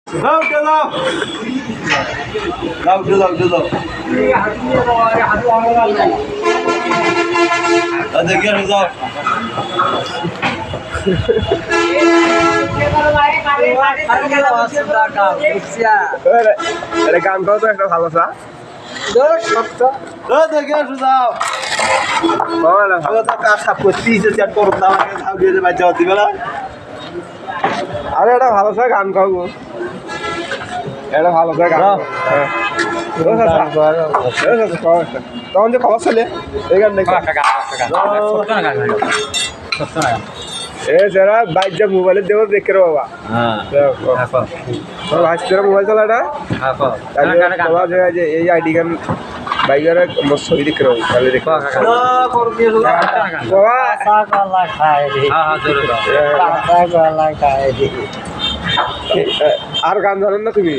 যাও উঠে যাও যাও উঠে যাও উঠে যাও দেখে আসো যাও গানটাও তো একটা ভালো চা দেখে আসো যাও সাপ করতে চেক করো আমাকে ঝাউ দিয়ে বাচ্চা হতে বেলা আরে এটা ভালো চা গান গাও এটা ভালো চা গান তখন যে খবর চলে এই গান দেখো এ যারা বাইক যা মোবাইলে দেবো দেখে রে বাবা তোর ভাইস্তেরা মোবাইল চালাটা এই আইডি গান বাইকের ছবি দেখে রে তাহলে দেখো আর গান জানেন না তুমি